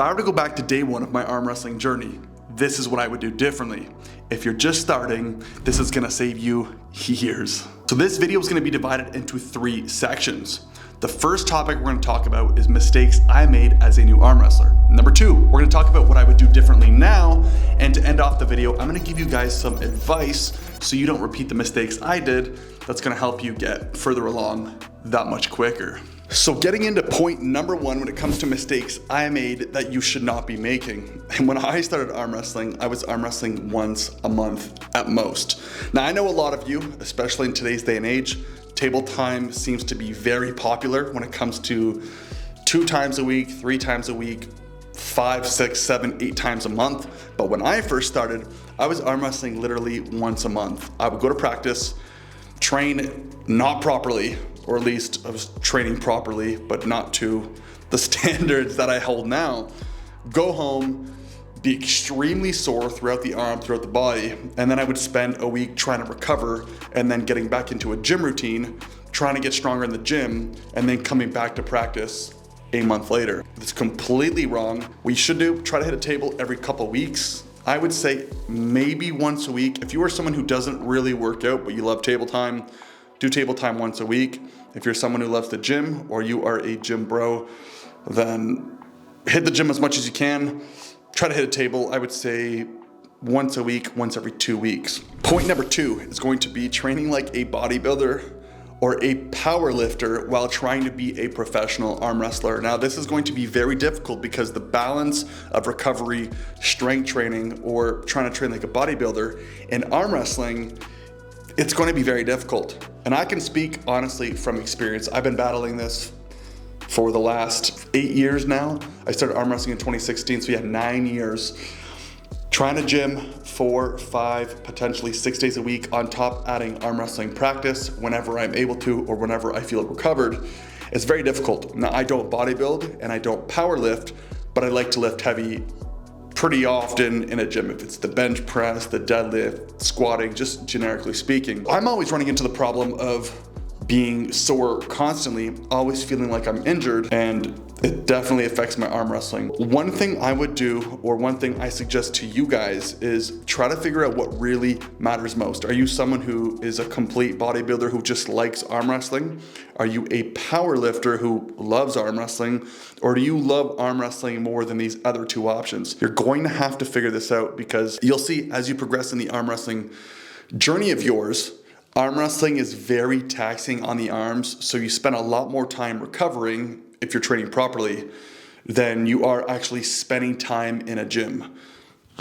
If I were to go back to day one of my arm wrestling journey, this is what I would do differently. If you're just starting, this is gonna save you years. So this video is gonna be divided into 3 sections. The first topic we're gonna talk about is mistakes I made as a new arm wrestler. Number 2, we're gonna talk about what I would do differently now. And to end off the video, I'm gonna give you guys some advice so you don't repeat the mistakes I did. That's gonna help you get further along that much quicker. So getting into point number 1 when it comes to mistakes I made that you should not be making. And when I started arm wrestling, I was arm wrestling once a month at most. Now I know a lot of you, especially in today's day and age, table time seems to be very popular when it comes to 2 times a week, 3 times a week, 5, 6, 7, 8 times a month. But when I first started, I was arm wrestling literally once a month. I would go to practice, train not properly, or at least I was training properly, but not to the standards that I hold now. Go home, be extremely sore throughout the arm, throughout the body, and then I would spend a week trying to recover and then getting back into a gym routine, trying to get stronger in the gym, and then coming back to practice a month later. It's completely wrong. We should try to hit a table every couple weeks. I would say maybe once a week. If you are someone who doesn't really work out, but you love table time, do table time once a week. If you're someone who loves the gym or you are a gym bro, then hit the gym as much as you can. Try to hit a table, I would say once a week, once every 2 weeks. Point number 2 is going to be training like a bodybuilder or a power lifter while trying to be a professional arm wrestler. Now this is going to be very difficult because the balance of recovery, strength training, or trying to train like a bodybuilder in arm wrestling, it's going to be very difficult. And I can speak honestly from experience. I've been battling this for the last 8 years now. I started arm wrestling in 2016, so we had 9 years. Trying to gym 4, 5, potentially 6 days a week, on top adding arm wrestling practice whenever I'm able to or whenever I feel recovered. It's very difficult. Now I don't bodybuild and I don't power lift, but I like to lift heavy pretty often in a gym. If it's the bench press, the deadlift, squatting, just generically speaking. I'm always running into the problem of being sore constantly, always feeling like I'm injured, and it definitely affects my arm wrestling. One thing I would do, or one thing I suggest to you guys, is try to figure out what really matters most. Are you someone who is a complete bodybuilder who just likes arm wrestling? Are you a power lifter who loves arm wrestling? Or do you love arm wrestling more than these other 2 options? You're going to have to figure this out, because you'll see as you progress in the arm wrestling journey of yours, arm wrestling is very taxing on the arms, so you spend a lot more time recovering if you're training properly than you are actually spending time in a gym.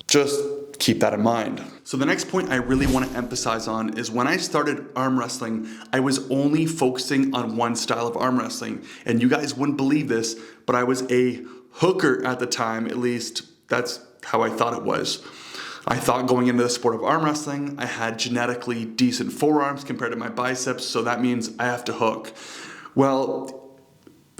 Just keep that in mind. So the next point I really want to emphasize on is when I started arm wrestling, I was only focusing on one style of arm wrestling. And you guys wouldn't believe this, but I was a hooker at the time. At least that's how I thought it was. I thought going into the sport of arm wrestling, I had genetically decent forearms compared to my biceps, so that means I have to hook. Well,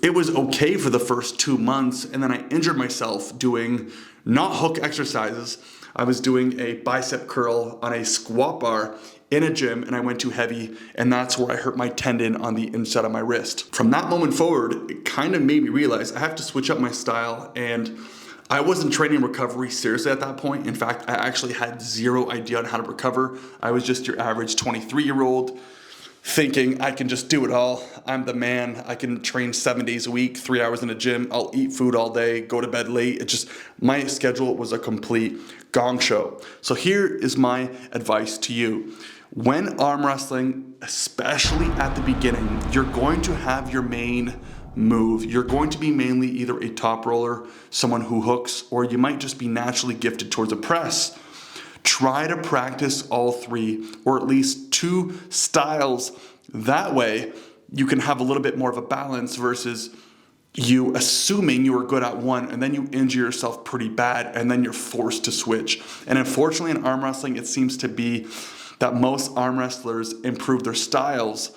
it was okay for the first 2 months, and then I injured myself doing not hook exercises. I was doing a bicep curl on a squat bar in a gym, and I went too heavy, and that's where I hurt my tendon on the inside of my wrist. From that moment forward, it kind of made me realize I have to switch up my style, and I wasn't training recovery seriously at that point. In fact, I actually had zero idea on how to recover. I was just your average 23-year-old thinking I can just do it all. I'm the man. I can train 7 days a week, 3 hours in a gym. I'll eat food all day, go to bed late. My schedule was a complete gong show. So here is my advice to you. When arm wrestling, especially at the beginning, you're going to have your main move. You're going to be mainly either a top roller, someone who hooks, or you might just be naturally gifted towards a press. Try to practice all 3, or at least 2 styles. That way you can have a little bit more of a balance versus you assuming you are good at one and then you injure yourself pretty bad and then you're forced to switch. And unfortunately in arm wrestling, it seems to be that most arm wrestlers improve their styles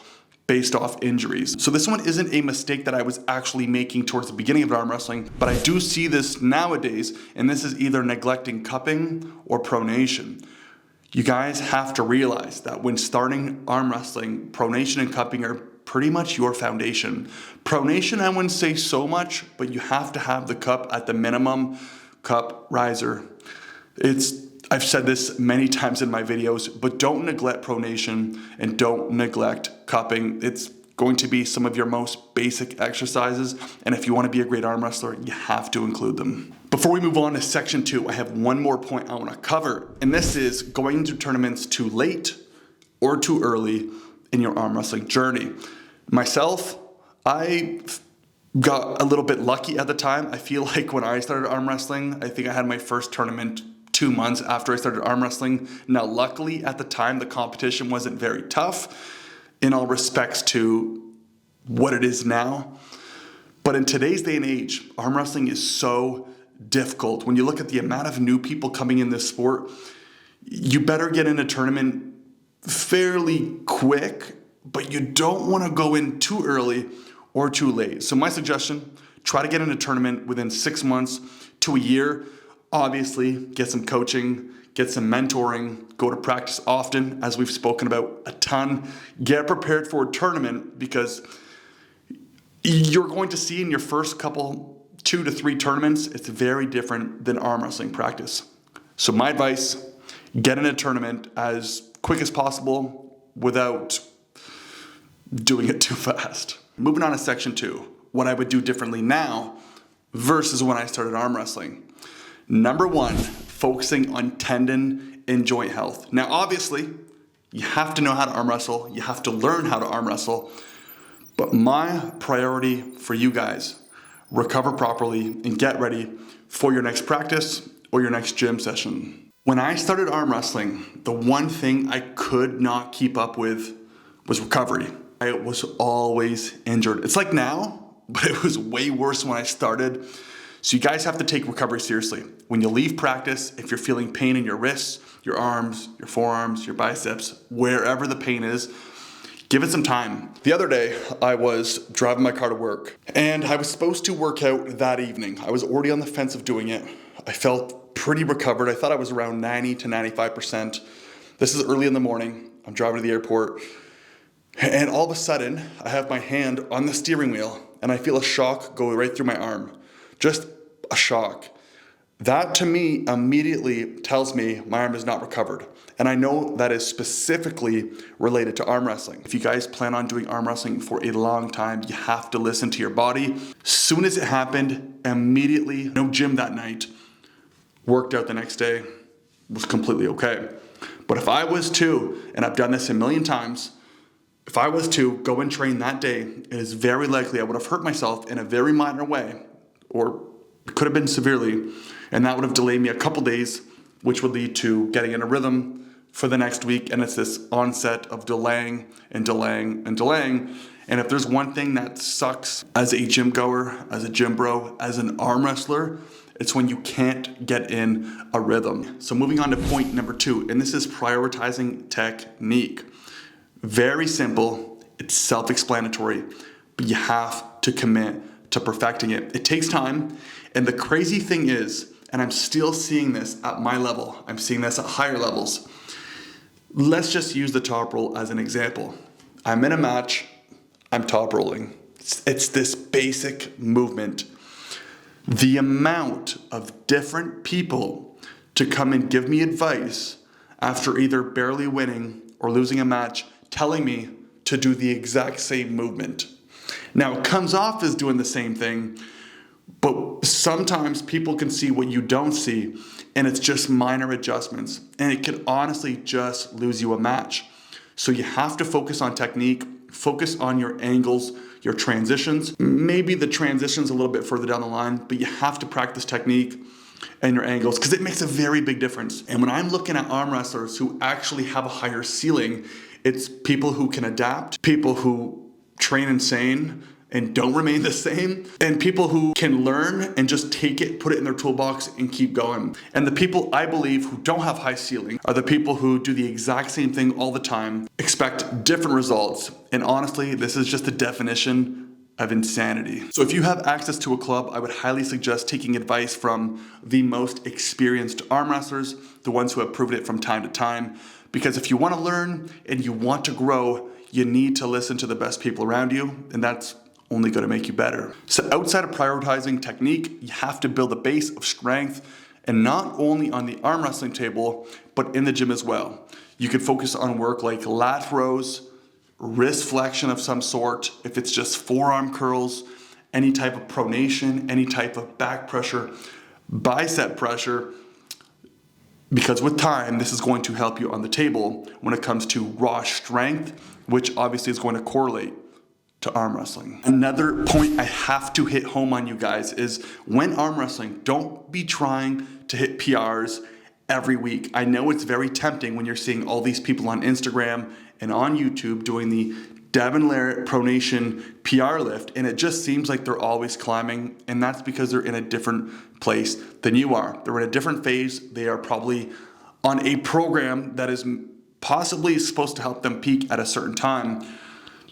based off injuries. So this one isn't a mistake that I was actually making towards the beginning of arm wrestling, but I do see this nowadays, and this is either neglecting cupping or pronation. You guys have to realize that when starting arm wrestling, pronation and cupping are pretty much your foundation. Pronation, I wouldn't say so much, but you have to have the cup at the minimum, cup riser. I've said this many times in my videos, but don't neglect pronation and don't neglect cupping. It's going to be some of your most basic exercises, and if you want to be a great arm wrestler, you have to include them. Before we move on to section 2, I have one more point I want to cover, and this is going into tournaments too late or too early in your arm wrestling journey. Myself, I got a little bit lucky at the time. I feel like when I started arm wrestling, I think I had my first tournament 2 months after I started arm wrestling. Now, luckily at the time, the competition wasn't very tough in all respects to what it is now. But in today's day and age, arm wrestling is so difficult. When you look at the amount of new people coming in this sport, you better get in a tournament fairly quick, but you don't want to go in too early or too late. So my suggestion, try to get in a tournament within 6 months to a year. Obviously, get some coaching, get some mentoring, go to practice often, as we've spoken about a ton. Get prepared for a tournament, because you're going to see in your first couple 2 to 3 tournaments, it's very different than arm wrestling practice. So my advice, get in a tournament as quick as possible without doing it too fast. Moving on to section 2, what I would do differently now versus when I started arm wrestling. Number 1, focusing on tendon and joint health. Now, obviously, you have to know how to arm wrestle. You have to learn how to arm wrestle. But my priority for you guys, recover properly and get ready for your next practice or your next gym session. When I started arm wrestling, the one thing I could not keep up with was recovery. I was always injured. It's like now, but it was way worse when I started. So you guys have to take recovery seriously. When you leave practice, if you're feeling pain in your wrists, your arms, your forearms, your biceps, wherever the pain is, give it some time. The other day, I was driving my car to work, and I was supposed to work out that evening. I was already on the fence of doing it. I felt pretty recovered. I thought I was around 90 to 95%. This is early in the morning. I'm driving to the airport, and all of a sudden, I have my hand on the steering wheel, and I feel a shock go right through my arm. Just a shock. That to me immediately tells me my arm is not recovered. And I know that is specifically related to arm wrestling. If you guys plan on doing arm wrestling for a long time, you have to listen to your body. Soon as it happened, immediately, no gym that night, worked out the next day, was completely okay. But if I was to, and I've done this a million times, if I was to go and train that day, it is very likely I would have hurt myself in a very minor way, or it could have been severely, and that would have delayed me a couple days, which would lead to getting in a rhythm for the next week. And it's this onset of delaying and delaying and delaying. And if there's one thing that sucks as a gym goer, as a gym bro, as an arm wrestler, it's when you can't get in a rhythm. So moving on to point number 2, and this is prioritizing technique. Very simple, it's self-explanatory, but you have to commit to perfecting it. It takes time, and the crazy thing is, and I'm still seeing this at my level, I'm seeing this at higher levels. Let's just use the top roll as an example. I'm in a match, I'm top rolling. It's this basic movement. The amount of different people to come and give me advice after either barely winning or losing a match, telling me to do the exact same movement. Now, it comes off as doing the same thing, but sometimes people can see what you don't see, and it's just minor adjustments, and it could honestly just lose you a match. So you have to focus on technique, focus on your angles, your transitions. Maybe the transition's a little bit further down the line, but you have to practice technique and your angles, because it makes a very big difference. And when I'm looking at arm wrestlers who actually have a higher ceiling, it's people who can adapt, people who train insane and don't remain the same, and people who can learn and just take it, put it in their toolbox and keep going. And the people I believe who don't have high ceiling are the people who do the exact same thing all the time, expect different results. And honestly, this is just the definition of insanity. So if you have access to a club, I would highly suggest taking advice from the most experienced arm wrestlers, the ones who have proven it from time to time. Because if you want to learn and you want to grow, you need to listen to the best people around you, and that's only going to make you better. So outside of prioritizing technique, you have to build a base of strength, and not only on the arm wrestling table, but in the gym as well. You could focus on work like lat rows, wrist flexion of some sort, if it's just forearm curls, any type of pronation, any type of back pressure, bicep pressure, because with time, this is going to help you on the table when it comes to raw strength, which obviously is going to correlate to arm wrestling. Another point I have to hit home on you guys is when arm wrestling, don't be trying to hit PRs every week. I know it's very tempting when you're seeing all these people on Instagram and on YouTube doing the Devin Larratt pronation PR lift, and it just seems like they're always climbing, and that's because they're in a different place than you are. They're in a different phase. They are probably on a program that is possibly supposed to help them peak at a certain time.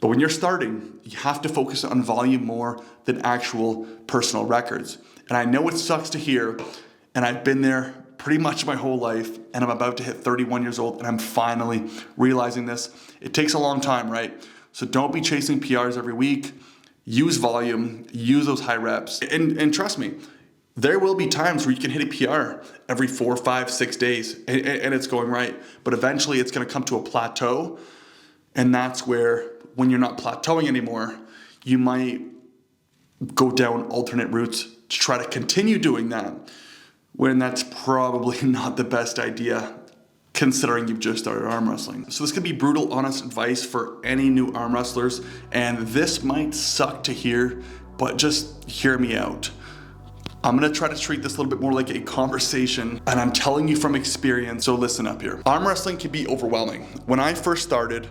But when you're starting, you have to focus on volume more than actual personal records. And I know it sucks to hear, and I've been there pretty much my whole life, and I'm about to hit 31 years old, and I'm finally realizing this. It takes a long time, right? So don't be chasing PRs every week. Use volume, use those high reps. And trust me, there will be times where you can hit a PR every 4, 5, 6 days, and it's going right. But eventually it's gonna come to a plateau, and that's where, when you're not plateauing anymore, you might go down alternate routes to try to continue doing that, when that's probably not the best idea considering you've just started arm wrestling. So this could be brutal, honest advice for any new arm wrestlers, and this might suck to hear, but just hear me out. I'm gonna try to treat this a little bit more like a conversation, and I'm telling you from experience, so listen up here. Arm wrestling can be overwhelming. When I first started,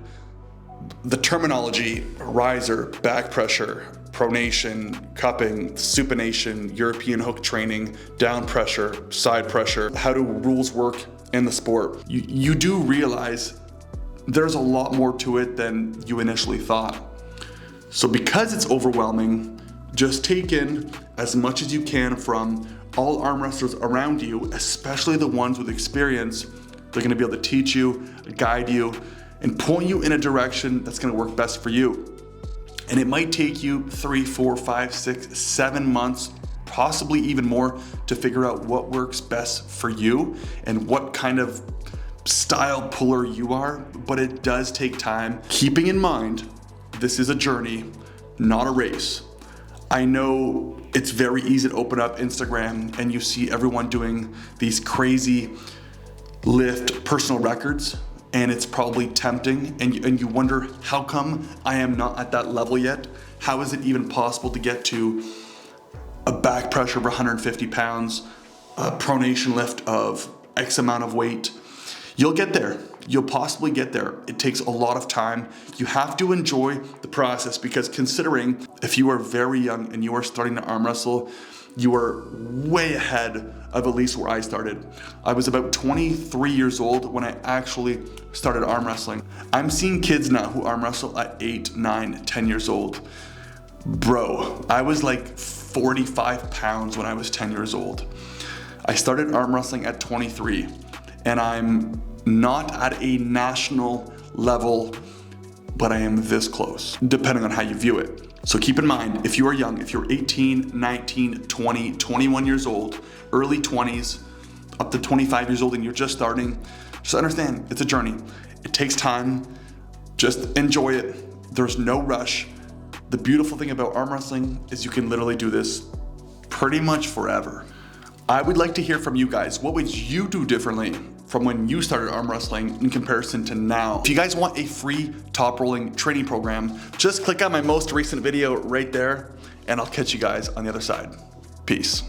the terminology, riser, back pressure, pronation, cupping, supination, European hook training, down pressure, side pressure, how do rules work in the sport? You do realize there's a lot more to it than you initially thought. So because it's overwhelming, just take in as much as you can from all arm wrestlers around you, especially the ones with experience. They're gonna be able to teach you, guide you, and point you in a direction that's gonna work best for you. And it might take you 3, 4, 5, 6, 7 months, possibly even more, to figure out what works best for you and what kind of style puller you are, but it does take time. Keeping in mind, this is a journey, not a race. I know it's very easy to open up Instagram and you see everyone doing these crazy lift personal records, and it's probably tempting, and you wonder, how come I am not at that level yet? How is it even possible to get to a back pressure of 150 pounds, a pronation lift of X amount of weight? You'll get there. You'll possibly get there. It takes a lot of time. You have to enjoy the process, because considering if you are very young and you are starting to arm wrestle, you are way ahead of at least where I started. I was about 23 years old when I actually started arm wrestling. I'm seeing kids now who arm wrestle at 8, 9, 10 years old. Bro, I was like 45 pounds when I was 10 years old. I started arm wrestling at 23, and I'm not at a national level, but I am this close, depending on how you view it. So keep in mind, if you are young, if you're 18, 19, 20, 21 years old, early 20s, up to 25 years old, and you're just starting, just understand, it's a journey. It takes time. Just enjoy it. There's no rush. The beautiful thing about arm wrestling is you can literally do this pretty much forever. I would like to hear from you guys. What would you do differently from when you started arm wrestling in comparison to now? If you guys want a free top rolling training program, just click on my most recent video right there, and I'll catch you guys on the other side. Peace.